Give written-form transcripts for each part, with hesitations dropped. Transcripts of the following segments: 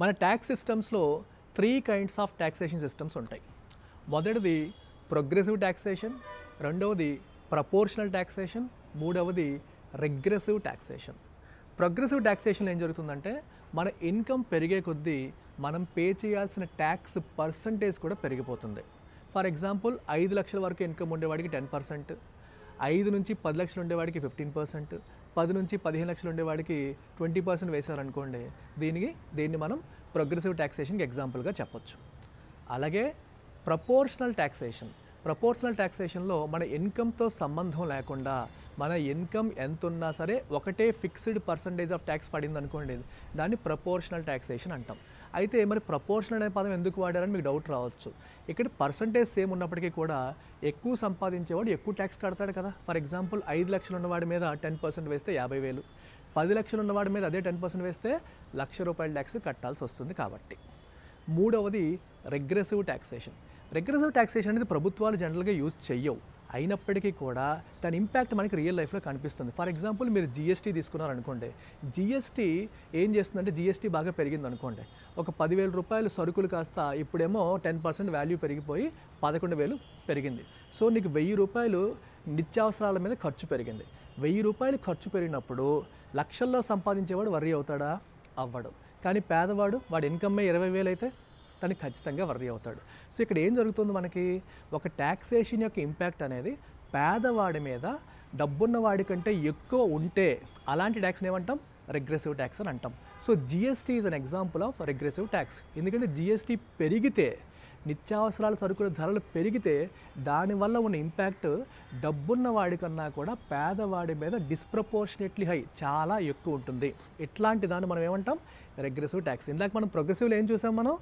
మన ట్యాక్స్ సిస్టమ్స్లో 3 kinds of taxation systems ఉంటాయి. మొదటిది ప్రోగ్రెసివ్ టాక్సేషన్, రెండవది ప్రపోర్షనల్ టాక్సేషన్, మూడవది రిగ్రెసివ్ టాక్సేషన్. ప్రోగ్రెసివ్ టాక్సేషన్ ఏం జరుగుతుందంటే మన ఇన్కమ్ పెరిగే కొద్దీ మనం పే చేయాల్సిన ట్యాక్స్ పర్సంటేజ్ కూడా పెరిగిపోతుంది. ఫర్ ఎగ్జాంపుల్ 5 లక్షల వరకు ఇన్కమ్ ఉండేవాడికి 10%, 5 నుంచి 10 లక్షలు ఉండేవాడికి 15%, 10 నుంచి 15 లక్షలు ఉండేవాడికి 20% వేశారనుకోండి, దీన్ని మనం ప్రోగ్రెసివ్ టాక్సేషన్కి ఎగ్జాంపుల్గా చెప్పొచ్చు. అలాగే ప్రపోర్షనల్ టాక్సేషన్లో మన ఇన్కమ్తో సంబంధం లేకుండా మన ఇన్కమ్ ఎంత ఉన్నా సరే ఒకటే ఫిక్స్డ్ పర్సంటేజ్ ఆఫ్ ట్యాక్స్ పడింది అనుకోండి, దాన్ని ప్రపోర్షనల్ టాక్సేషన్ అంటాం. అయితే మరి ప్రపోర్షనల్ అనే పదం ఎందుకు వాడారని మీకు డౌట్ రావచ్చు. ఇక్కడ పర్సంటేజ్ సేమ్ ఉన్నప్పటికీ కూడా ఎక్కువ సంపాదించేవాడు ఎక్కువ ట్యాక్స్ కడతాడు కదా. ఫర్ ఎగ్జాంపుల్ 5 లక్షలు ఉన్నవాడి మీద 10% వేస్తే 50,000, 10 లక్షలు ఉన్నవాడి మీద అదే 10% వేస్తే ₹1,00,000 ట్యాక్స్ కట్టాల్సి వస్తుంది. కాబట్టి మూడవది రిగ్రెసివ్ టాక్సేషన్. రిగ్రెసివ్ టాక్సేషన్ అనేది ప్రభుత్వాలు జనరల్గా యూజ్ చెయ్యవు, అయినప్పటికీ కూడా దాని ఇంపాక్ట్ మనకి రియల్ లైఫ్లో కనిపిస్తుంది. ఫర్ ఎగ్జాంపుల్ మీరు జీఎస్టీ తీసుకున్నారనుకోండి, జీఎస్టీ ఏం చేస్తుందంటే జీఎస్టీ బాగా పెరిగింది అనుకోండి, ఒక 10,000 రూపాయలు సరుకులు కాస్త ఇప్పుడేమో 10% వాల్యూ పెరిగిపోయి 11,000 పెరిగింది. సో నీకు 1,000 రూపాయలు నిత్యావసరాల మీద ఖర్చు పెరిగింది. 1,000 రూపాయలు ఖర్చు పెరిగినప్పుడు లక్షల్లో సంపాదించేవాడు వర్రీ అవుతాడా? అవ్వడు. కానీ పేదవాడు, వాడి ఇన్కమ్మే 20,000 అయితే తను ఖచ్చితంగా వర్రీ అవుతాడు. సో ఇక్కడ ఏం జరుగుతుంది, మనకి ఒక ట్యాక్సేషన్ యొక్క ఇంపాక్ట్ అనేది పేదవాడి మీద డబ్బున్న వాడి కంటే ఎక్కువ ఉంటే అలాంటి ట్యాక్స్ని ఏమంటాం? రిగ్రెసివ్ ట్యాక్స్ అని అంటాం. So GST is an example of regressive tax. ఎందుకంటే జిఎస్టీ పెరిగితే, నిత్యావసరాల సరుకుల ధరలు పెరిగితే దానివల్ల ఉన్న ఇంపాక్ట్ డబ్బున్న వాడికన్నా కూడా పేదవాడి మీద డిస్ప్రపోర్షనేట్లీ హై, చాలా ఎక్కువ ఉంటుంది. ఇట్లాంటి దాన్ని మనం ఏమంటాం? Regressive tax. ఇందాక మనం ప్రోగ్రెసివ్లో ఏం చూసాం, మనం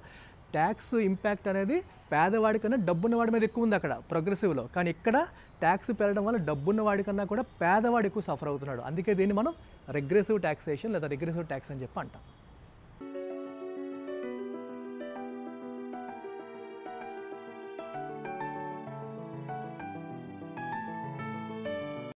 ట్యాక్స్ ఇంపాక్ట్ అనేది పేదవాడి కన్నా డబ్బున్న వాడి మీద ఎక్కువ ఉంది అక్కడ ప్రోగ్రెసివ్లో. కానీ ఇక్కడ ట్యాక్స్ పెరగడం వల్ల డబ్బున్న వాడికన్నా కూడా పేదవాడు ఎక్కువ సఫర్ అవుతున్నాడు. అందుకే దీన్ని మనం రిగ్రెసివ్ ట్యాక్సేషన్ లేదా రిగ్రెసివ్ ట్యాక్స్ అని చెప్పి అంటాం.